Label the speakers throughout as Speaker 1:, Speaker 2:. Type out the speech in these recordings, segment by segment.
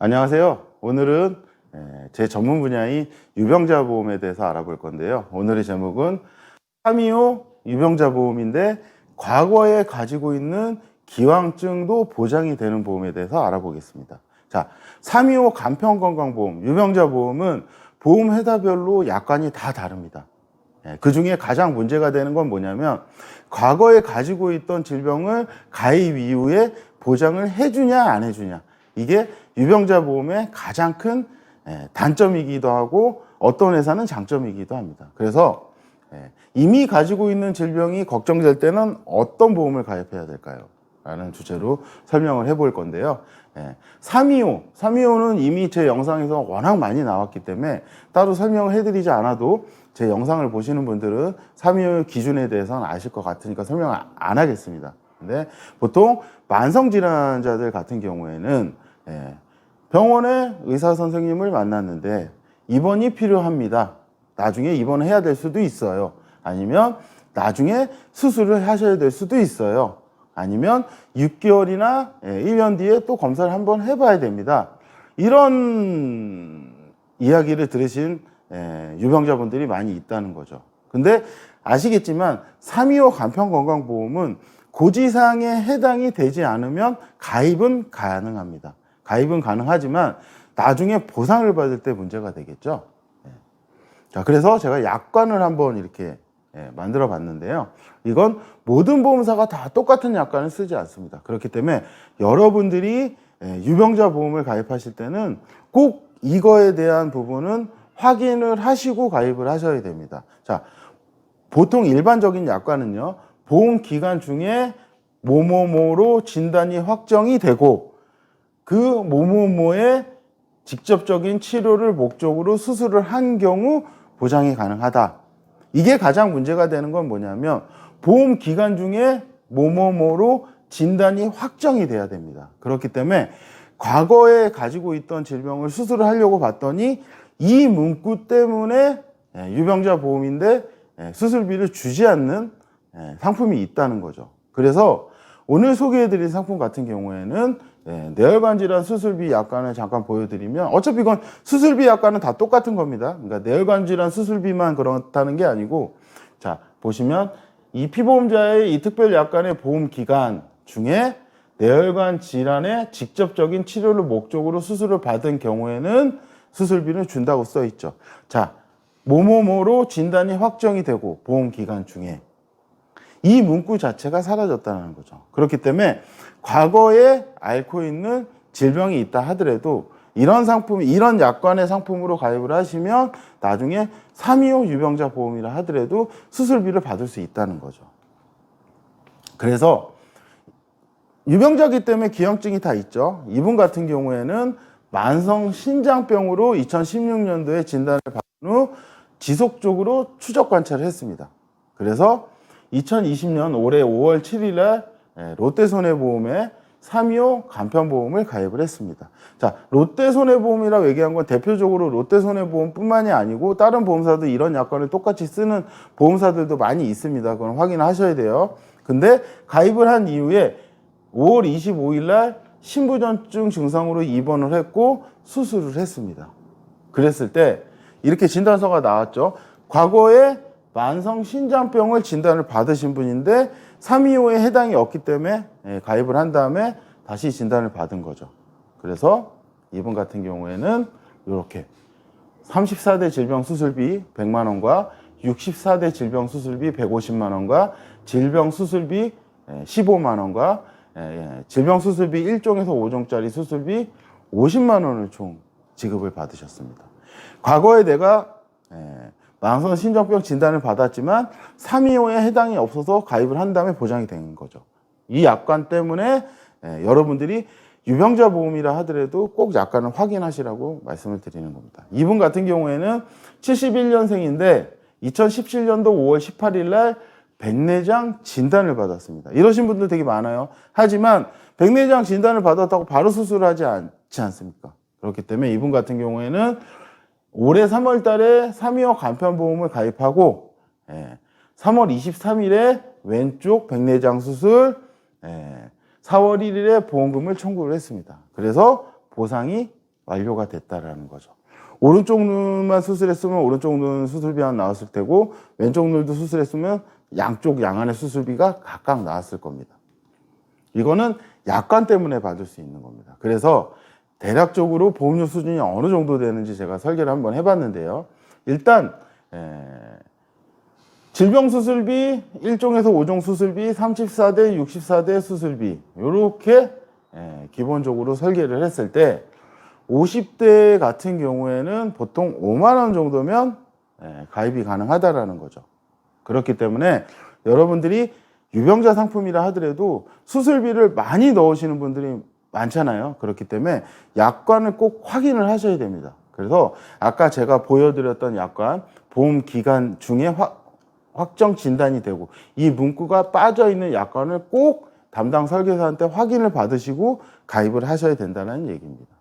Speaker 1: 안녕하세요. 오늘은 제 전문 분야인 유병자 보험에 대해서 알아볼 건데요. 오늘의 제목은 325 유병자 보험인데 과거에 가지고 있는 기왕증도 보장이 되는 보험에 대해서 알아보겠습니다. 자, 325 간편건강보험, 유병자 보험은 보험 회사별로 약관이 다 다릅니다. 그 중에 가장 문제가 되는 건 뭐냐면 과거에 가지고 있던 질병을 가입 이후에 보장을 해주냐 안 해주냐, 이게 유병자 보험의 가장 큰 단점이기도 하고 어떤 회사는 장점이기도 합니다. 그래서 이미 가지고 있는 질병이 걱정될 때는 어떤 보험을 가입해야 될까요? 라는 주제로 설명을 해볼 건데요. 325는 이미 제 영상에서 워낙 많이 나왔기 때문에 따로 설명을 해드리지 않아도 제 영상을 보시는 분들은 325 기준에 대해서는 아실 것 같으니까 설명을 안 하겠습니다. 근데 보통 만성질환자들 같은 경우에는 병원에 의사 선생님을 만났는데 입원이 필요합니다. 나중에 입원해야 될 수도 있어요. 아니면 나중에 수술을 하셔야 될 수도 있어요. 아니면 6개월이나 1년 뒤에 또 검사를 한번 해봐야 됩니다. 이런 이야기를 들으신 유병자분들이 많이 있다는 거죠. 근데 아시겠지만 325 간편건강보험은 고지사항에 해당이 되지 않으면 가입은 가능합니다. 가입은 가능하지만 나중에 보상을 받을 때 문제가 되겠죠. 자, 그래서 제가 약관을 한번 이렇게 만들어 봤는데요. 이건 모든 보험사가 다 똑같은 약관을 쓰지 않습니다. 그렇기 때문에 여러분들이 유병자 보험을 가입하실 때는 꼭 이거에 대한 부분은 확인을 하시고 가입을 하셔야 됩니다. 자, 보통 일반적인 약관은요, 보험 기간 중에 뭐뭐뭐로 진단이 확정이 되고 그 뭐뭐뭐의 직접적인 치료를 목적으로 수술을 한 경우 보장이 가능하다. 이게 가장 문제가 되는 건 뭐냐면 보험 기간 중에 뭐뭐뭐로 진단이 확정이 돼야 됩니다. 그렇기 때문에 과거에 가지고 있던 질병을 수술을 하려고 봤더니 이 문구 때문에 유병자 보험인데 수술비를 주지 않는 상품이 있다는 거죠. 그래서 오늘 소개해드릴 상품 같은 경우에는 뇌혈관 질환 수술비 약관을 잠깐 보여드리면, 어차피 이건 수술비 약관은 다 똑같은 겁니다. 그러니까 뇌혈관 질환 수술비만 그렇다는 게 아니고, 자, 보시면 이 피보험자의 이 특별 약관의 보험 기간 중에 뇌혈관 질환의 직접적인 치료를 목적으로 수술을 받은 경우에는 수술비를 준다고 써 있죠. 자, 뭐뭐뭐로 진단이 확정이 되고 보험 기간 중에, 이 문구 자체가 사라졌다는 거죠. 그렇기 때문에 과거에 앓고 있는 질병이 있다 하더라도 이런 상품, 이런 약관의 상품으로 가입을 하시면 나중에 325 유병자 보험이라 하더라도 수술비를 받을 수 있다는 거죠. 그래서 유병자이기 때문에 기형증이 다 있죠. 이분 같은 경우에는 만성 신장병으로 2016년도에 진단을 받은 후 지속적으로 추적 관찰을 했습니다. 그래서 2020년 올해 5월 7일 날 롯데손해보험에 325 간편보험을 가입을 했습니다. 자, 롯데손해보험이라고 얘기한 건 대표적으로 롯데손해보험뿐만이 아니고 다른 보험사도 이런 약관을 똑같이 쓰는 보험사들도 많이 있습니다. 그건 확인하셔야 돼요. 근데 가입을 한 이후에 5월 25일 날 신부전증 증상으로 입원을 했고 수술을 했습니다. 그랬을 때 이렇게 진단서가 나왔죠. 과거에 만성 신장병을 진단을 받으신 분인데 325에 해당이 없기 때문에 가입을 한 다음에 다시 진단을 받은 거죠. 그래서 이분 같은 경우에는 이렇게 34대 질병 수술비 100만 원과 64대 질병 수술비 150만 원과 질병 수술비 15만 원과 질병 수술비 1종에서 5종짜리 수술비 50만 원을 총 지급을 받으셨습니다. 과거에 내가 만성 신장병 진단을 받았지만 325에 해당이 없어서 가입을 한 다음에 보장이 된 거죠. 이 약관 때문에 여러분들이 유병자 보험이라 하더라도 꼭 약관을 확인하시라고 말씀을 드리는 겁니다. 이분 같은 경우에는 71년생인데 2017년도 5월 18일 날 백내장 진단을 받았습니다. 이러신 분들 되게 많아요. 하지만 백내장 진단을 받았다고 바로 수술을 하지 않지 않습니까? 그렇기 때문에 이분 같은 경우에는 올해 3월 달에 325 간편보험을 가입하고 3월 23일에 왼쪽 백내장 수술, 4월 1일에 보험금을 청구를 했습니다. 그래서 보상이 완료가 됐다라는 거죠. 오른쪽 눈만 수술했으면 오른쪽 눈 수술비만 나왔을 테고 왼쪽 눈도 수술했으면 양쪽 양안의 수술비가 각각 나왔을 겁니다. 이거는 약관 때문에 받을 수 있는 겁니다. 그래서 대략적으로 보험료 수준이 어느 정도 되는지 제가 설계를 한번 해봤는데요. 일단 질병수술비 1종에서 5종 수술비 34대 64대 수술비 이렇게 기본적으로 설계를 했을 때 50대 같은 경우에는 보통 5만 원 정도면 가입이 가능하다라는 거죠. 그렇기 때문에 여러분들이 유병자 상품이라 하더라도 수술비를 많이 넣으시는 분들이 많잖아요. 그렇기 때문에 약관을 꼭 확인을 하셔야 됩니다. 그래서 아까 제가 보여드렸던 약관, 보험 기간 중에 확정 진단이 되고 이 문구가 빠져 있는 약관을 꼭 담당 설계사한테 확인을 받으시고 가입을 하셔야 된다는 얘기입니다.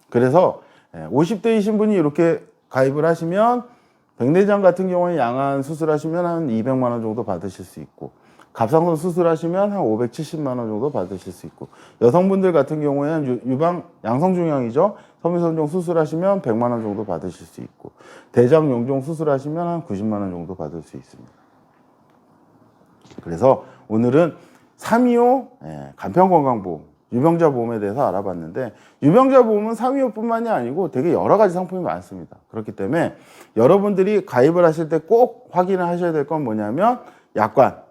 Speaker 1: 그래서 50대이신 분이 이렇게 가입을 하시면 백내장 같은 경우에 양안 수술하시면 한 200만 원 정도 받으실 수 있고 갑상선 수술하시면 한 570만 원 정도 받으실 수 있고 여성분들 같은 경우에는 유방 양성중형이죠. 섬유선종 수술하시면 100만 원 정도 받으실 수 있고 대장 용종 수술하시면 한 90만 원 정도 받을 수 있습니다. 그래서 오늘은 325 간편건강보험 유병자 보험에 대해서 알아봤는데 유병자 보험은 325뿐만이 아니고 되게 여러 가지 상품이 많습니다. 그렇기 때문에 여러분들이 가입을 하실 때 꼭 확인을 하셔야 될 건 뭐냐면 약관,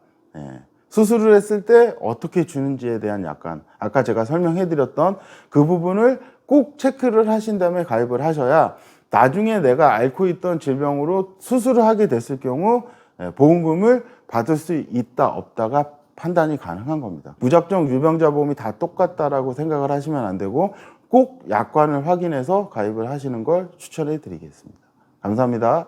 Speaker 1: 수술을 했을 때 어떻게 주는지에 대한 약관, 아까 제가 설명해드렸던 그 부분을 꼭 체크를 하신 다음에 가입을 하셔야 나중에 내가 앓고 있던 질병으로 수술을 하게 됐을 경우 보험금을 받을 수 있다 없다가 판단이 가능한 겁니다. 무작정 유병자 보험이 다 똑같다라고 생각을 하시면 안 되고 꼭 약관을 확인해서 가입을 하시는 걸 추천해 드리겠습니다. 감사합니다.